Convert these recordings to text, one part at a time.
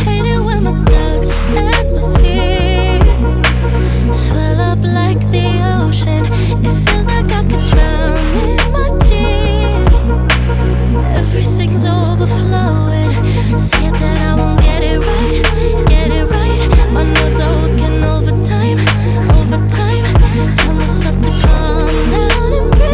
Hate it when my doubts and my fears swell up like the ocean. It feels like I could drown in my tears. Everything's overflowing. Scared that I won't get it right, get it right. My nerves are working overtime, overtime. Tell myself to calm down and breathe.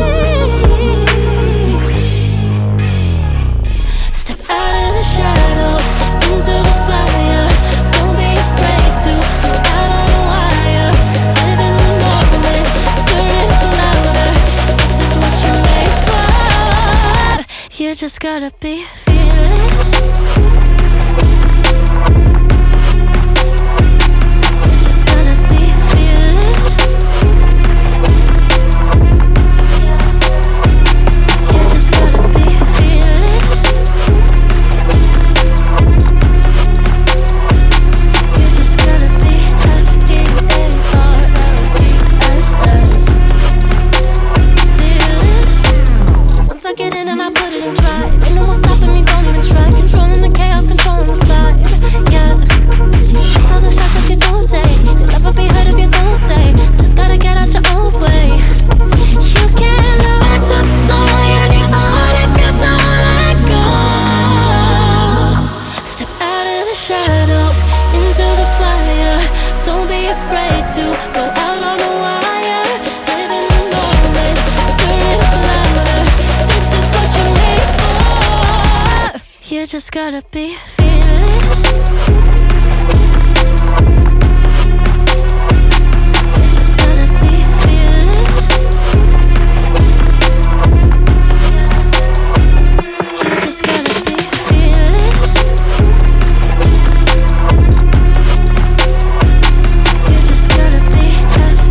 Step out of the shadows into the fire. Don't be afraid to go out on a wire. Live in the moment, turn it up louder. This is what you're made for. You just gotta be fearless. You just gotta be fearless. You just gotta be fearless. You just gotta be fearless. Once I get in and I put it in drive, ain't no more stopping me, don't even try. Controlling the chaos, controlling the vibe, yeah. That's all the shots if you don't say. You'll never be heard if you don't say. Just gotta get out your own way. You can't learn to fly in your heart if you don't let go. Step out of the shadows into the fire. Don't be afraid to go out on a wire. Live in the moment, turn it up louder. This is what you're made for. You just gotta be fearless. You just gotta be fearless. You just gotta be fearless. You just gotta be fearless.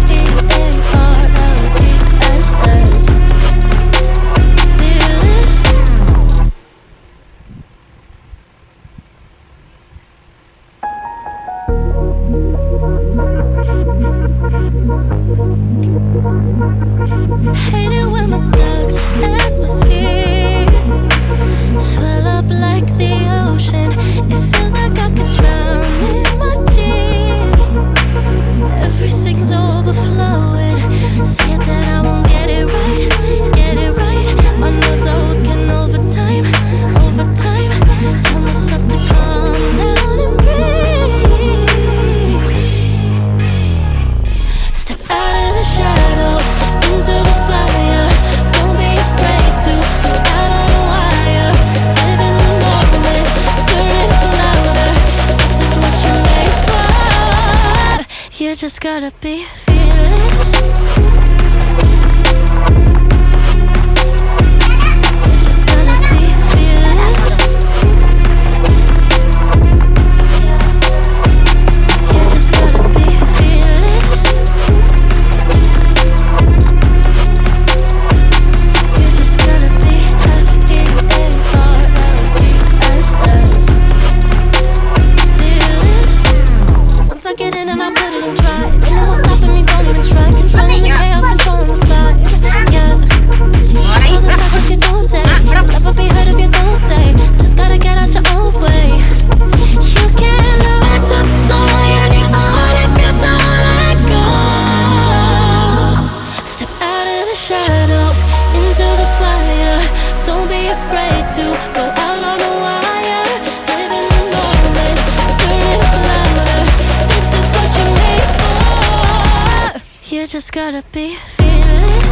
Hate it when my doubts and my fears swell up like the ocean. It feels like I could drown in my tears. Everything's overflowing. Scared that I won't get it right, get it right. My nerves are working overtime, overtime. Tell myself to calm down and breathe. Step out of the shadows into the fire. Don't be afraid to go out on a wire. Live in the moment, turn it up louder. This is what you're made for. You just gotta be fearless. You just gotta be fearless. You just gotta be fearless. You just gotta be fearless. Once I get in and I put it in drive, ain't no more stopping me, don't even try. Controlling the chaos, controlling the vibe, yeah. That's all the shots if you don't say. You'll never be heard if you don't say. Just gotta get out your own way. You can't learn to fly in your heart if you don't let go. Step out of the shadows into the fire. Don't be afraid to go out on a wire. Live in the moment, turn it up louder. This is what you're made for. You just gotta be fearless.